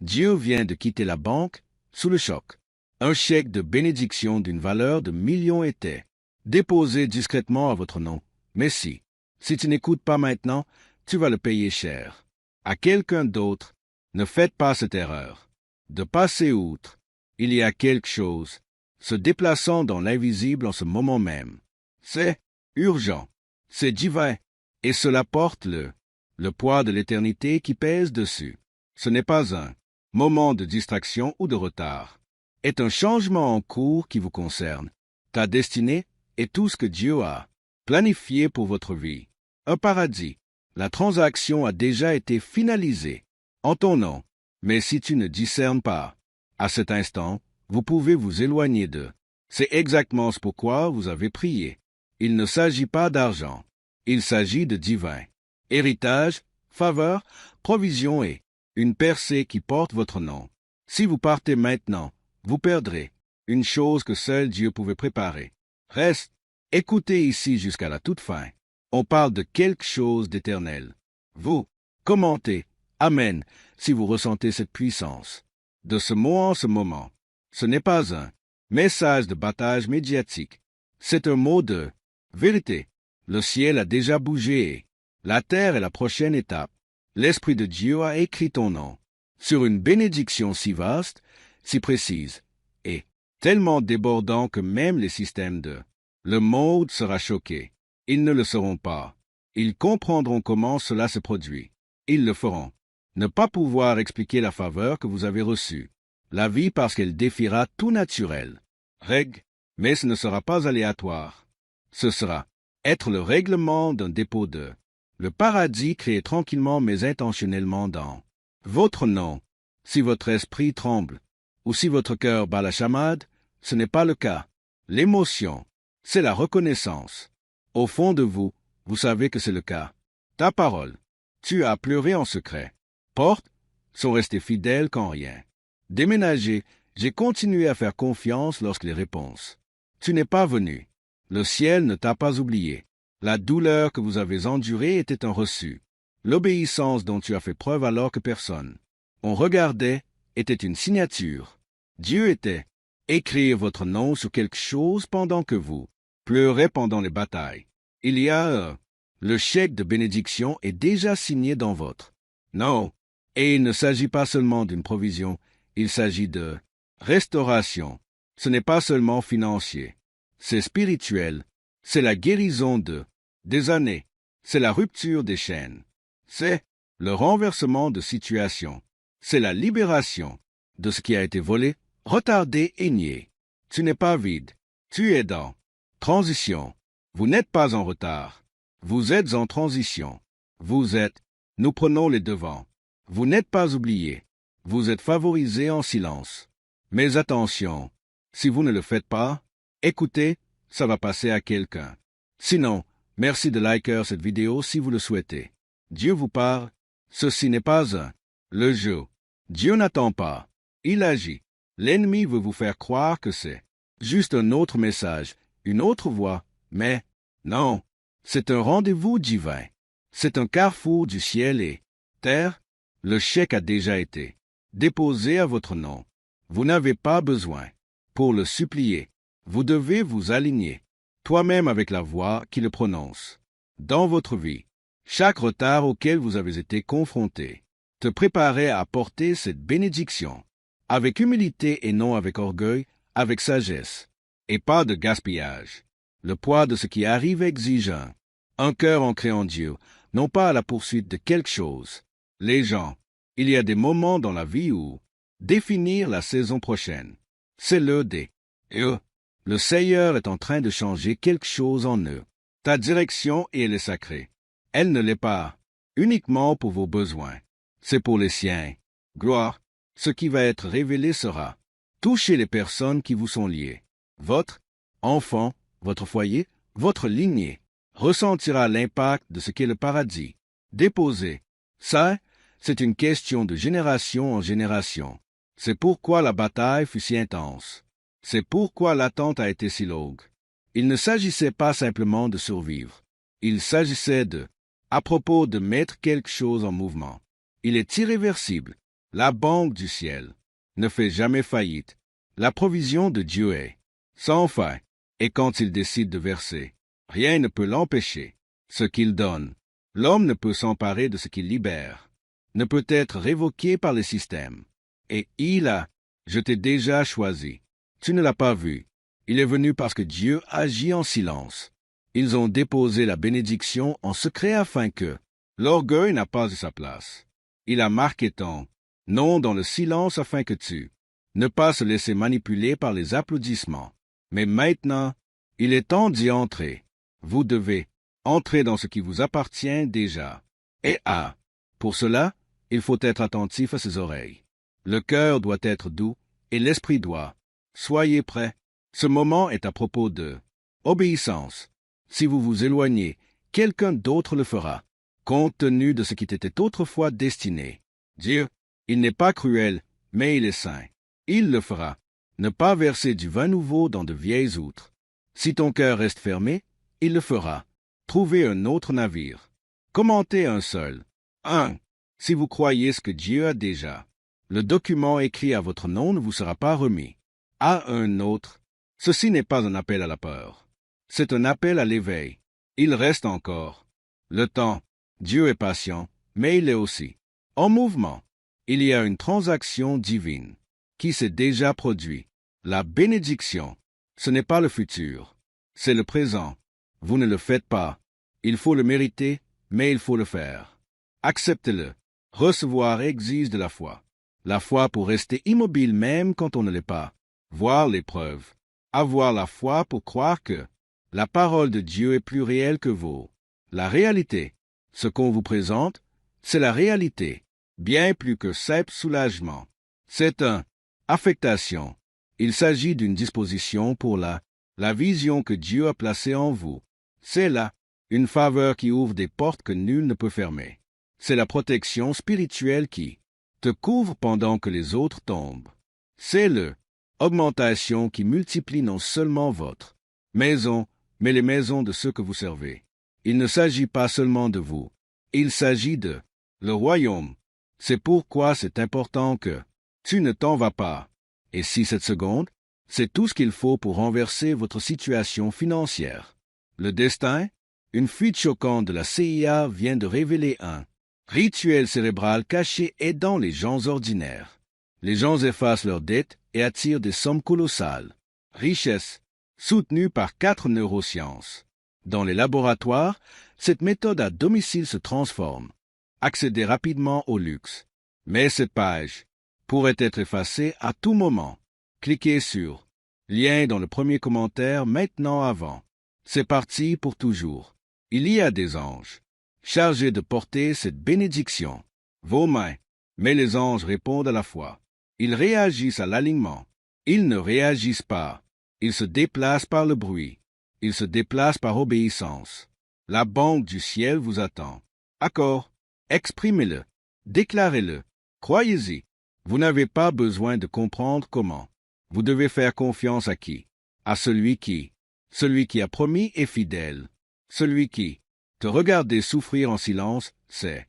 Dieu vient de quitter la banque sous le choc. Un chèque de bénédiction d'une valeur de millions était déposé discrètement à votre nom. Mais si tu n'écoutes pas maintenant, tu vas le payer cher. À quelqu'un d'autre, ne faites pas cette erreur. De passer outre, il y a quelque chose se déplaçant dans l'invisible en ce moment même. C'est urgent, c'est divin, et cela porte le poids de l'éternité qui pèse dessus. Ce n'est pas un moment de distraction ou de retard. Est un changement en cours qui vous concerne. Ta destinée est tout ce que Dieu a planifié pour votre vie. Un paradis. La transaction a déjà été finalisée en ton nom. Mais si tu ne discernes pas, à cet instant, vous pouvez vous éloigner d'eux. C'est exactement ce pourquoi vous avez prié. Il ne s'agit pas d'argent. Il s'agit de divin. Héritage, faveur, provision et une percée qui porte votre nom. Si vous partez maintenant, vous perdrez une chose que seul Dieu pouvait préparer. Reste, écoutez ici jusqu'à la toute fin. On parle de quelque chose d'éternel. Vous, commentez, Amen, si vous ressentez cette puissance. De ce mot en ce moment, ce n'est pas un message de battage médiatique. C'est un mot de vérité. Le ciel a déjà bougé et la terre est la prochaine étape. L'Esprit de Dieu a écrit ton nom sur une bénédiction si vaste, si précise, et tellement débordant que même les systèmes de le monde sera choqué. Ils ne le sauront pas. Ils comprendront comment cela se produit. Ils le feront. Ne pas pouvoir expliquer la faveur que vous avez reçue. La vie parce qu'elle défiera tout naturel. Règle, mais ce ne sera pas aléatoire. Ce sera être le règlement d'un dépôt de le paradis créé tranquillement mais intentionnellement dans votre nom. Si votre esprit tremble, ou si votre cœur bat la chamade, ce n'est pas le cas. L'émotion, c'est la reconnaissance. Au fond de vous, vous savez que c'est le cas. Ta parole, tu as pleuré en secret. Portes sont restées fidèles quand rien. Déménager, j'ai continué à faire confiance lorsque les réponses. Tu n'es pas venu. Le ciel ne t'a pas oublié. La douleur que vous avez endurée était un reçu. L'obéissance dont tu as fait preuve alors que personne on regardait était une signature. Dieu était écrire votre nom sur quelque chose pendant que vous pleurez pendant les batailles. Il y a le chèque de bénédiction est déjà signé dans votre nom. Et il ne s'agit pas seulement d'une provision, il s'agit de restauration. Ce n'est pas seulement financier, c'est spirituel. C'est la guérison des années. C'est la rupture des chaînes. C'est le renversement de situation. C'est la libération de ce qui a été volé, retardé et nié. Tu n'es pas vide. Tu es dans transition. Vous n'êtes pas en retard. Vous êtes en transition. Vous êtes, nous prenons les devants. Vous n'êtes pas oublié. Vous êtes favorisé en silence. Mais attention, si vous ne le faites pas, écoutez, ça va passer à quelqu'un. Sinon, merci de liker cette vidéo si vous le souhaitez. Dieu vous parle. Ceci n'est pas le jeu. Dieu n'attend pas. Il agit. L'ennemi veut vous faire croire que c'est juste un autre message, une autre voix, mais non, c'est un rendez-vous divin. C'est un carrefour du ciel et terre. Le chèque a déjà été déposé à votre nom. Vous n'avez pas besoin, pour le supplier, vous devez vous aligner toi-même avec la voix qui le prononce. Dans votre vie, chaque retard auquel vous avez été confronté, te préparer à apporter cette bénédiction, avec humilité et non avec orgueil, avec sagesse, et pas de gaspillage. Le poids de ce qui arrive exige un cœur ancré en Dieu, non pas à la poursuite de quelque chose. Les gens, il y a des moments dans la vie où définir la saison prochaine, c'est l'heure des eux. Le Seigneur est en train de changer quelque chose en eux. Ta direction, et elle est sacrée. Elle ne l'est pas uniquement pour vos besoins. C'est pour les siens. Gloire, ce qui va être révélé sera toucher les personnes qui vous sont liées. Votre enfant, votre foyer, votre lignée ressentira l'impact de ce qu'est le paradis. Déposé. Ça, c'est une question de génération en génération. C'est pourquoi la bataille fut si intense. C'est pourquoi l'attente a été si longue. Il ne s'agissait pas simplement de survivre. Il s'agissait à propos de mettre quelque chose en mouvement. Il est irréversible. La banque du ciel ne fait jamais faillite. La provision de Dieu est sans fin, et quand il décide de verser, rien ne peut l'empêcher. Ce qu'il donne, l'homme ne peut s'emparer de ce qu'il libère, ne peut être révoqué par les systèmes. Et je t'ai déjà choisi. Tu ne l'as pas vu. Il est venu parce que Dieu agit en silence. Ils ont déposé la bénédiction en secret afin que l'orgueil n'a pas eu sa place. Il a marqué ton nom dans le silence afin que ne pas se laisser manipuler par les applaudissements. Mais maintenant, il est temps d'y entrer. Vous devez entrer dans ce qui vous appartient déjà. Et pour cela, il faut être attentif à ses oreilles. Le cœur doit être doux et l'esprit doit. Soyez prêts. Ce moment est à propos de obéissance. Si vous vous éloignez, quelqu'un d'autre le fera, compte tenu de ce qui était autrefois destiné. Dieu, il n'est pas cruel, mais il est saint. Il le fera. Ne pas verser du vin nouveau dans de vieilles outres. Si ton cœur reste fermé, il le fera. Trouvez un autre navire. Commentez un seul. Si vous croyez ce que Dieu a déjà, le document écrit à votre nom ne vous sera pas remis. À un autre, ceci n'est pas un appel à la peur. C'est un appel à l'éveil. Il reste encore. Le temps, Dieu est patient, mais il est aussi en mouvement. Il y a une transaction divine qui s'est déjà produite. La bénédiction, ce n'est pas le futur, c'est le présent. Vous ne le faites pas. Il faut le mériter, mais il faut le faire. Acceptez-le. Recevoir exige de la foi. La foi pour rester immobile même quand on ne l'est pas. Voir les preuves. Avoir la foi pour croire que la parole de Dieu est plus réelle que vous. La réalité, ce qu'on vous présente, c'est la réalité, bien plus que simple soulagement. C'est une affectation. Il s'agit d'une disposition pour la vision que Dieu a placée en vous. C'est là une faveur qui ouvre des portes que nul ne peut fermer. C'est la protection spirituelle qui te couvre pendant que les autres tombent. C'est l'augmentation qui multiplie non seulement votre maison, mais les maisons de ceux que vous servez. Il ne s'agit pas seulement de vous. Il s'agit de le royaume. C'est pourquoi c'est important que tu ne t'en vas pas. Et si cette seconde, c'est tout ce qu'il faut pour renverser votre situation financière. Le destin, une fuite choquante de la CIA vient de révéler un rituel cérébral caché aidant les gens ordinaires. Les gens effacent leurs dettes et attirent des sommes colossales. Richesse, soutenue par 4 neurosciences. Dans les laboratoires, cette méthode à domicile se transforme. Accédez rapidement au luxe. Mais cette page pourrait être effacée à tout moment. Cliquez sur lien dans le premier commentaire maintenant avant. C'est parti pour toujours. Il y a des anges chargés de porter cette bénédiction. Vos mains, mais les anges répondent à la fois. Ils réagissent à l'alignement. Ils ne réagissent pas. Ils se déplacent par le bruit. Ils se déplacent par obéissance. La banque du ciel vous attend. Accord, exprimez-le, déclarez-le, croyez-y. Vous n'avez pas besoin de comprendre comment. Vous devez faire confiance à qui? À celui qui a promis est fidèle. Celui qui te regardez souffrir en silence, c'est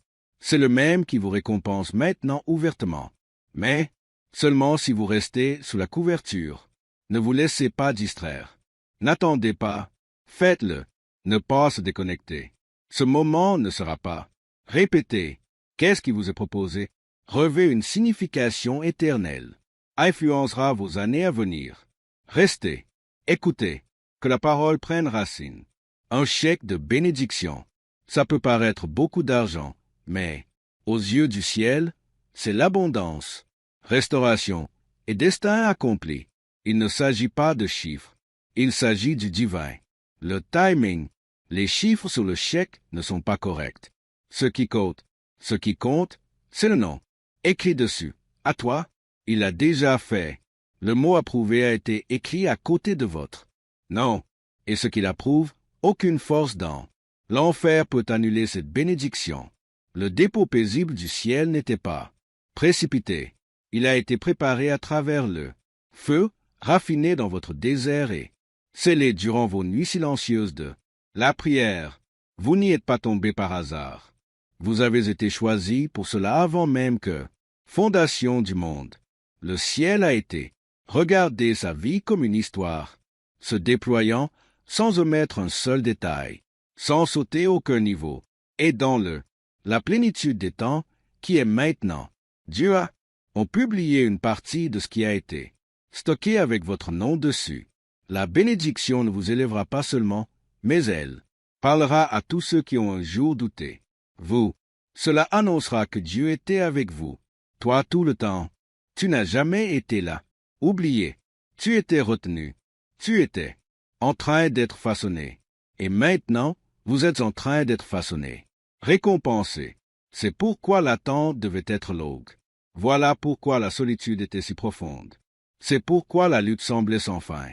le même qui vous récompense maintenant ouvertement. Mais seulement si vous restez sous la couverture. Ne vous laissez pas distraire. N'attendez pas. Faites-le. Ne pas se déconnecter. Ce moment ne sera pas. Répétez. Qu'est-ce qui vous est proposé? Revêt une signification éternelle. Influencera vos années à venir. Restez. Écoutez. Que la parole prenne racine. Un chèque de bénédiction. Ça peut paraître beaucoup d'argent, mais, aux yeux du ciel, c'est l'abondance, restauration et destin accompli. Il ne s'agit pas de chiffres. Il s'agit du divin. Le timing, les chiffres sur le chèque ne sont pas corrects. Ce qui compte, c'est le nom. Écrit dessus. À toi, il l'a déjà fait. Le mot approuvé a été écrit à côté de votre nom. Et ce qu'il approuve, aucune force dans l'enfer peut annuler cette bénédiction. Le dépôt paisible du ciel n'était pas précipité. Il a été préparé à travers le feu, raffiné dans votre désert et scellé durant vos nuits silencieuses de la prière. Vous n'y êtes pas tombé par hasard. Vous avez été choisi pour cela avant même que Fondation du monde. Le ciel a été. Regardez sa vie comme une histoire, se déployant sans omettre un seul détail, sans sauter aucun niveau, et dans la plénitude des temps qui est maintenant. Dieu a publié une partie de ce qui a été, stocké avec votre nom dessus. La bénédiction ne vous élèvera pas seulement, mais elle parlera à tous ceux qui ont un jour douté. Vous, cela annoncera que Dieu était avec vous. Toi tout le temps, tu n'as jamais été là. Oublié, tu étais retenu. Tu étais en train d'être façonné. Et maintenant, vous êtes en train d'être façonné. Récompensé. C'est pourquoi l'attente devait être longue. Voilà pourquoi la solitude était si profonde. C'est pourquoi la lutte semblait sans fin.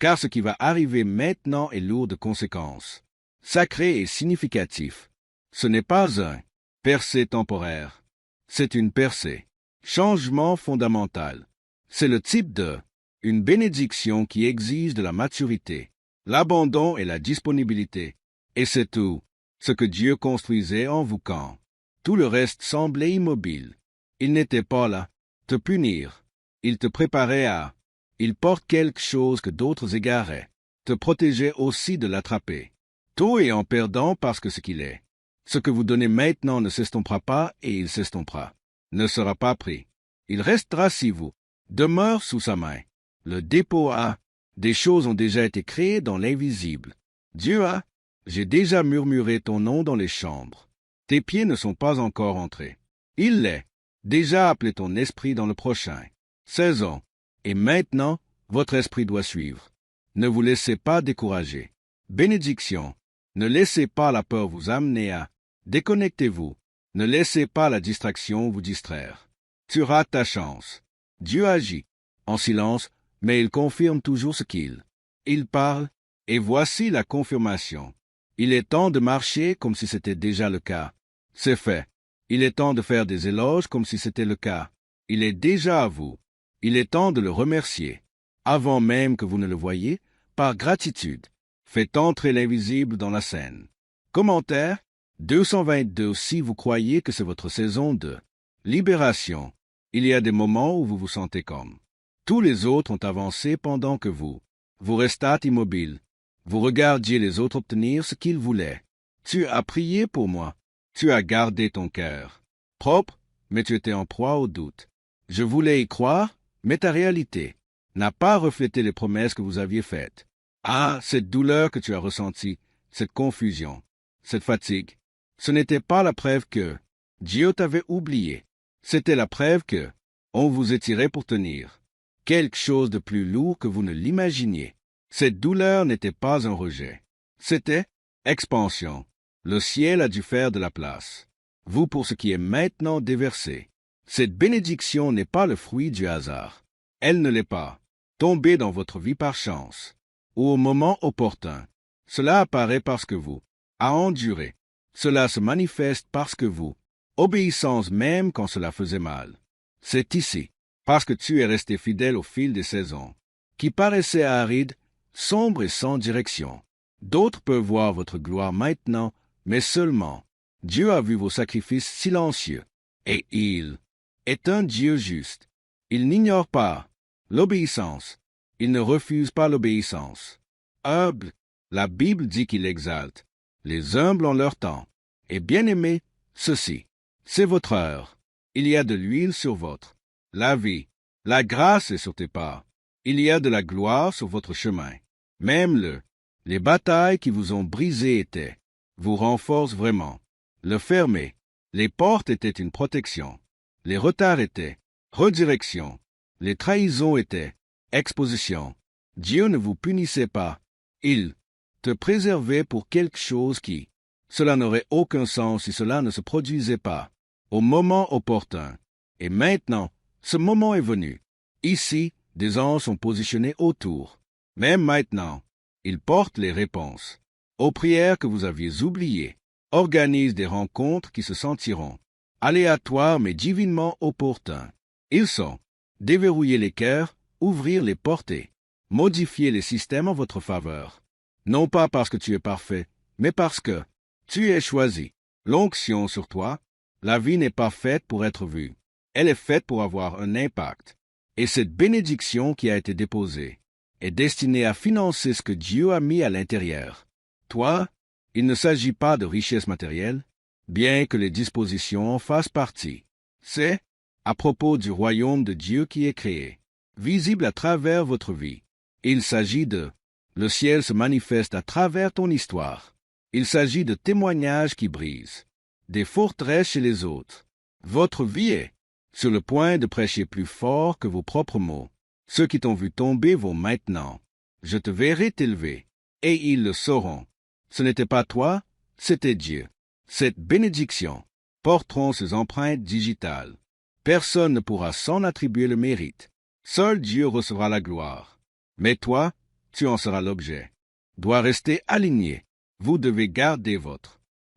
Car ce qui va arriver maintenant est lourd de conséquences. Sacré et significatif. Ce n'est pas un percée temporaire. C'est une percée. Changement fondamental. C'est le type de une bénédiction qui exige de la maturité, l'abandon et la disponibilité. Et c'est tout ce que Dieu construisait en vous quand tout le reste semblait immobile. Il n'était pas là, te punir. Il te préparait à. Il porte quelque chose que d'autres égaraient. Te protégeait aussi de l'attraper. Tôt et en perdant parce que ce qu'il est. Ce que vous donnez maintenant ne s'estompera pas et il s'estompera. Ne sera pas pris. Il restera si vous demeure sous sa main. Le dépôt a. Des choses ont déjà été créées dans l'invisible. Dieu a. J'ai déjà murmuré ton nom dans les chambres. Tes pieds ne sont pas encore entrés. Il l'est. Déjà appelé ton esprit dans le prochain. 16 ans. Et maintenant, votre esprit doit suivre. Ne vous laissez pas décourager. Bénédiction. Ne laissez pas la peur vous amener à. Déconnectez-vous. Ne laissez pas la distraction vous distraire. Tu rates ta chance. Dieu agit. En silence, mais il confirme toujours ce qu'il. Il parle, et voici la confirmation. Il est temps de marcher comme si c'était déjà le cas. C'est fait. Il est temps de faire des éloges comme si c'était le cas. Il est déjà à vous. Il est temps de le remercier. Avant même que vous ne le voyiez, par gratitude. Faites entrer l'invisible dans la scène. Commentaire 222. Si vous croyez que c'est votre saison de libération, il y a des moments où vous vous sentez comme. Tous les autres ont avancé pendant que vous restâtes immobile. Vous regardiez les autres obtenir ce qu'ils voulaient. Tu as prié pour moi. Tu as gardé ton cœur propre, mais tu étais en proie au doute. Je voulais y croire, mais ta réalité n'a pas reflété les promesses que vous aviez faites. Ah, cette douleur que tu as ressentie, cette confusion, cette fatigue, ce n'était pas la preuve que Dieu t'avait oublié. C'était la preuve que on vous étirait pour tenir. Quelque chose de plus lourd que vous ne l'imaginiez. Cette douleur n'était pas un rejet. C'était expansion. Le ciel a dû faire de la place. Vous pour ce qui est maintenant déversé. Cette bénédiction n'est pas le fruit du hasard. Elle ne l'est pas. Tombée dans votre vie par chance. Ou au moment opportun. Cela apparaît parce que vous a enduré. Cela se manifeste parce que vous. Obéissance même quand cela faisait mal. C'est ici. Parce que tu es resté fidèle au fil des saisons. Qui paraissaient arides, sombres et sans direction. D'autres peuvent voir votre gloire maintenant, mais seulement. Dieu a vu vos sacrifices silencieux. Et il est un Dieu juste. Il n'ignore pas l'obéissance. Il ne refuse pas l'obéissance. Humble, la Bible dit qu'il exalte. Les humbles ont leur temps. Et bien-aimés, ceci, c'est votre heure. Il y a de l'huile sur votre la vie. La grâce est sur tes pas. Il y a de la gloire sur votre chemin. Même les batailles qui vous ont brisé étaient, vous renforcent vraiment. Le fermer, les portes étaient une protection. Les retards étaient redirection. Les trahisons étaient exposition. Dieu ne vous punissait pas. Il te préservait pour quelque chose qui, cela n'aurait aucun sens si cela ne se produisait pas, au moment opportun. Et maintenant, ce moment est venu. Ici, des anges sont positionnés autour. Même maintenant, ils portent les réponses aux prières que vous aviez oubliées. Organisent des rencontres qui se sentiront aléatoires mais divinement opportuns. Ils sont déverrouiller les cœurs, ouvrir les portées, modifier les systèmes en votre faveur. Non pas parce que tu es parfait, mais parce que tu es choisi. L'onction sur toi, la vie n'est pas faite pour être vue. Elle est faite pour avoir un impact. Et cette bénédiction qui a été déposée est destinée à financer ce que Dieu a mis à l'intérieur. Toi, il ne s'agit pas de richesse matérielle, bien que les dispositions en fassent partie. C'est à propos du royaume de Dieu qui est créé, visible à travers votre vie. Il s'agit de le ciel se manifeste à travers ton histoire. Il s'agit de témoignages qui brisent, des forteresses chez les autres. Votre vie est sur le point de prêcher plus fort que vos propres mots. Ceux qui t'ont vu tomber vont maintenant. Je te verrai t'élever, et ils le sauront. Ce n'était pas toi, c'était Dieu. Cette bénédiction porteront ses empreintes digitales. Personne ne pourra s'en attribuer le mérite. Seul Dieu recevra la gloire. Mais toi, tu en seras l'objet. Dois rester aligné. Vous devez garder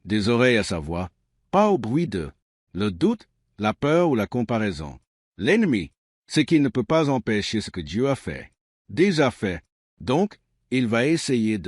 des oreilles à sa voix, pas au bruit le doute, la peur ou la comparaison. L'ennemi, c'est qu'il ne peut pas empêcher ce que Dieu a fait, déjà fait. Donc, il va essayer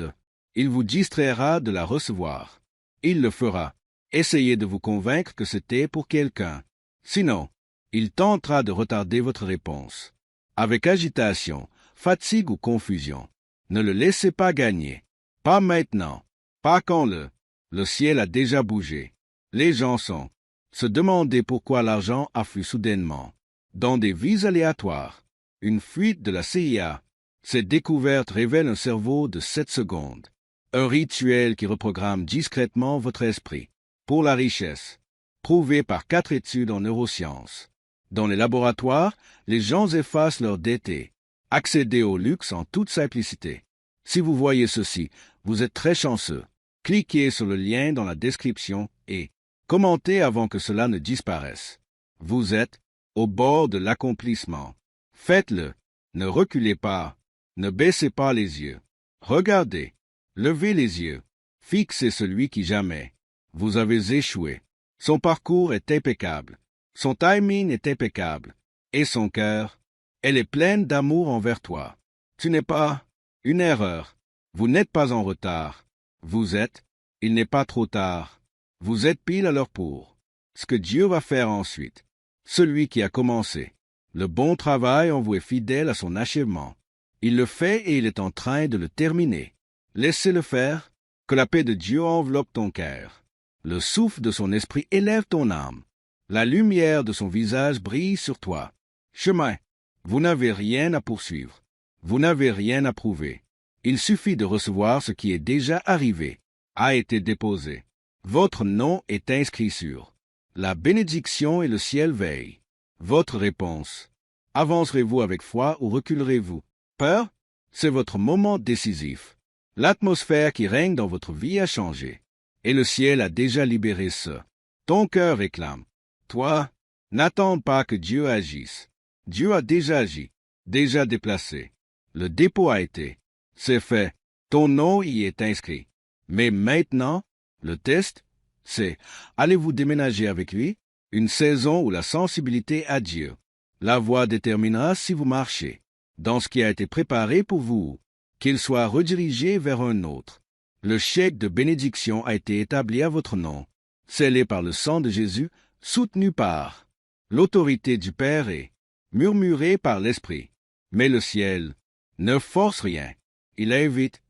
il vous distraira de la recevoir. Il le fera. Essayez de vous convaincre que c'était pour quelqu'un. Sinon, il tentera de retarder votre réponse. Avec agitation, fatigue ou confusion. Ne le laissez pas gagner. Pas maintenant. Pas quand le ciel a déjà bougé. Les gens se demander pourquoi l'argent afflue soudainement. Dans des vies aléatoires, une fuite de la CIA. Cette découverte révèle un cerveau de 7 secondes. Un rituel qui reprogramme discrètement votre esprit. Pour la richesse, prouvé par 4 études en neurosciences. Dans les laboratoires, les gens effacent leur dette et accéder au luxe en toute simplicité. Si vous voyez ceci, vous êtes très chanceux. Cliquez sur le lien dans la description et commentez avant que cela ne disparaisse. Vous êtes au bord de l'accomplissement. Faites-le. Ne reculez pas. Ne baissez pas les yeux. Regardez. Levez les yeux. Fixez celui qui jamais. Vous avez échoué. Son parcours est impeccable. Son timing est impeccable. Et son cœur, elle est pleine d'amour envers toi. Tu n'es pas une erreur. Vous n'êtes pas en retard. Vous êtes, il n'est pas trop tard. Vous êtes pile à l'heure pour ce que Dieu va faire ensuite. Celui qui a commencé le bon travail en vous est fidèle à son achèvement. Il le fait et il est en train de le terminer. Laissez-le faire, que la paix de Dieu enveloppe ton cœur. Le souffle de son esprit élève ton âme. La lumière de son visage brille sur toi. Chemin, vous n'avez rien à poursuivre. Vous n'avez rien à prouver. Il suffit de recevoir ce qui est déjà arrivé, a été déposé. Votre nom est inscrit sur la bénédiction et le ciel veille. Votre réponse. Avancerez-vous avec foi ou reculerez-vous? Peur? C'est votre moment décisif. L'atmosphère qui règne dans votre vie a changé. Et le ciel a déjà libéré ce. Ton cœur réclame. Toi, n'attends pas que Dieu agisse. Dieu a déjà agi, déjà déplacé. Le dépôt a été. C'est fait. Ton nom y est inscrit. Mais maintenant, le test, c'est, allez-vous déménager avec lui? Une saison où la sensibilité à Dieu. La voie déterminera si vous marchez dans ce qui a été préparé pour vous, qu'il soit redirigé vers un autre. Le chèque de bénédiction a été établi à votre nom, scellé par le sang de Jésus, soutenu par l'autorité du Père et murmuré par l'Esprit. Mais le ciel ne force rien. Il invite,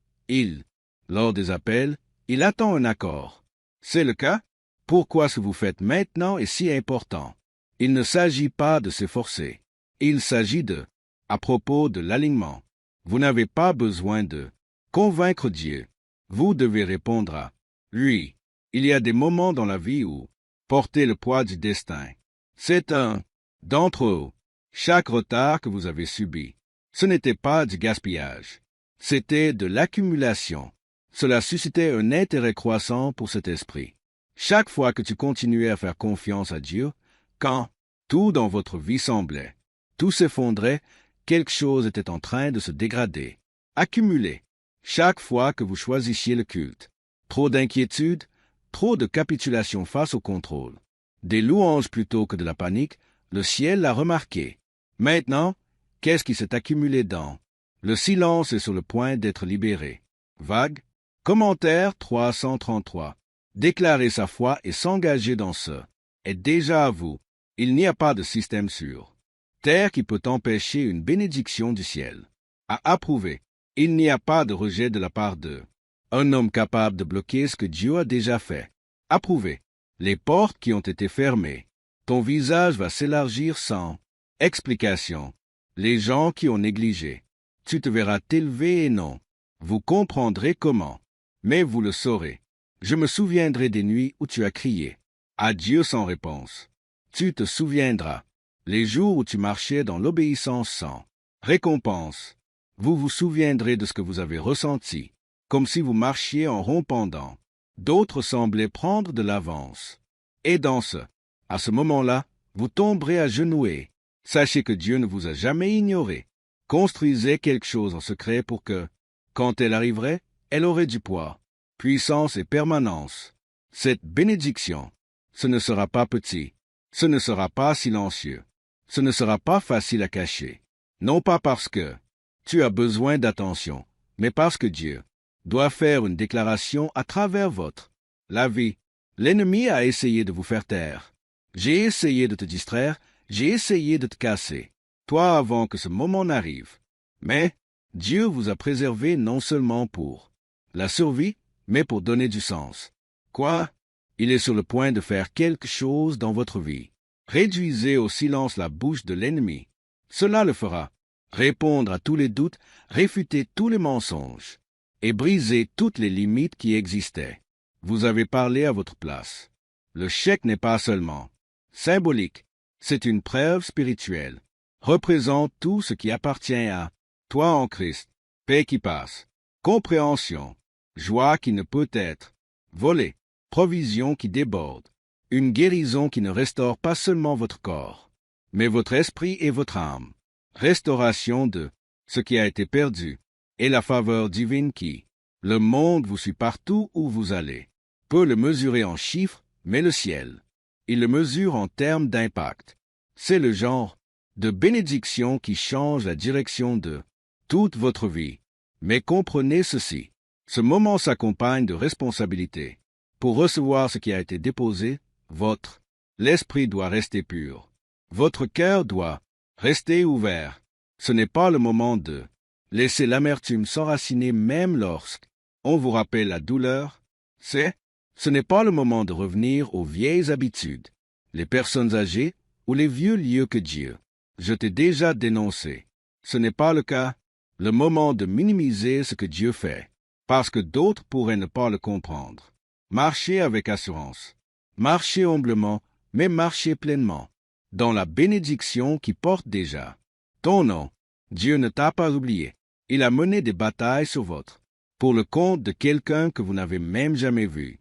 lors des appels, il attend un accord. C'est le cas? Pourquoi ce que vous faites maintenant est si important? Il ne s'agit pas de s'efforcer. Il s'agit à propos de l'alignement. Vous n'avez pas besoin de convaincre Dieu. Vous devez répondre à lui. Il y a des moments dans la vie où porter le poids du destin. C'est un d'entre eux. Chaque retard que vous avez subi, ce n'était pas du gaspillage. C'était de l'accumulation. Cela suscitait un intérêt croissant pour cet esprit. Chaque fois que tu continuais à faire confiance à Dieu, quand tout dans votre vie semblait, tout s'effondrait, quelque chose était en train de se dégrader, accumuler. Chaque fois que vous choisissiez le culte, trop d'inquiétude, trop de capitulation face au contrôle, des louanges plutôt que de la panique, le ciel l'a remarqué. Maintenant, qu'est-ce qui s'est accumulé dans? Le silence est sur le point d'être libéré. Vague. Commentaire 333. Déclarer sa foi et s'engager dans ce est déjà à vous. Il n'y a pas de système sur terre qui peut empêcher une bénédiction du ciel. À approuver. Il n'y a pas de rejet de la part d'eux. Un homme capable de bloquer ce que Dieu a déjà fait. Approuver. Les portes qui ont été fermées. Ton visage va s'élargir sans explication. Les gens qui ont négligé. Tu te verras t'élever et non. Vous comprendrez comment. Mais vous le saurez. Je me souviendrai des nuits où tu as crié. À Dieu sans réponse. Tu te souviendras. Les jours où tu marchais dans l'obéissance sans récompense. Vous vous souviendrez de ce que vous avez ressenti, comme si vous marchiez en rond pendant. D'autres semblaient prendre de l'avance. Et à ce moment-là, vous tomberez à genoux et sachez que Dieu ne vous a jamais ignoré. Construisez quelque chose en secret pour que, quand elle arriverait, elle aurait du poids, puissance et permanence. Cette bénédiction, ce ne sera pas petit, ce ne sera pas silencieux, ce ne sera pas facile à cacher. Non pas parce que tu as besoin d'attention, mais parce que Dieu doit faire une déclaration à travers la vie. L'ennemi a essayé de vous faire taire. J'ai essayé de te distraire, j'ai essayé de te casser, toi avant que ce moment n'arrive. Mais Dieu vous a préservé non seulement pour la survie, mais pour donner du sens. Quoi? Il est sur le point de faire quelque chose dans votre vie. Réduisez au silence la bouche de l'ennemi. Cela le fera. Répondre à tous les doutes, réfuter tous les mensonges, et briser toutes les limites qui existaient. Vous avez parlé à votre place. Le chèque n'est pas seulement symbolique, c'est une preuve spirituelle. Représente tout ce qui appartient à toi en Christ. Paix qui passe, compréhension, joie qui ne peut être volée, provision qui déborde, une guérison qui ne restaure pas seulement votre corps, mais votre esprit et votre âme. Restauration de ce qui a été perdu, et la faveur divine qui, le monde vous suit partout où vous allez, peut le mesurer en chiffres, mais le ciel, il le mesure en termes d'impact. C'est le genre de bénédiction qui change la direction de toute votre vie. Mais comprenez ceci, ce moment s'accompagne de responsabilités. Pour recevoir ce qui a été déposé, l'esprit doit rester pur. Votre cœur doit restez ouvert. Ce n'est pas le moment de laisser l'amertume s'enraciner même lorsqu'on vous rappelle la douleur. Ce n'est pas le moment de revenir aux vieilles habitudes, les personnes âgées ou les vieux lieux que Dieu. Je t'ai déjà dénoncé. Ce n'est pas le cas. Le moment de minimiser ce que Dieu fait, parce que d'autres pourraient ne pas le comprendre. Marchez avec assurance. Marchez humblement, mais marchez pleinement. Dans la bénédiction qui porte déjà ton nom. Dieu ne t'a pas oublié. Il a mené des batailles pour le compte de quelqu'un que vous n'avez même jamais vu.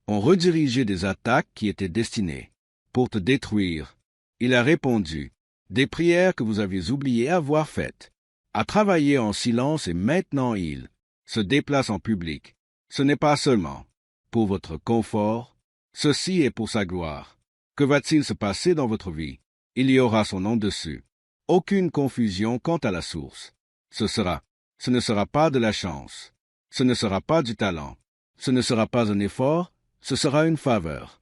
On redirigé des attaques qui étaient destinées pour te détruire. Il a répondu des prières que vous aviez oublié avoir faites. A travaillé en silence et maintenant il se déplace en public. Ce n'est pas seulement pour votre confort, ceci est pour sa gloire. Que va-t-il se passer dans votre vie? Il y aura son nom dessus. Aucune confusion quant à la source. Ce ne sera pas de la chance. Ce ne sera pas du talent. Ce ne sera pas un effort, ce sera une faveur.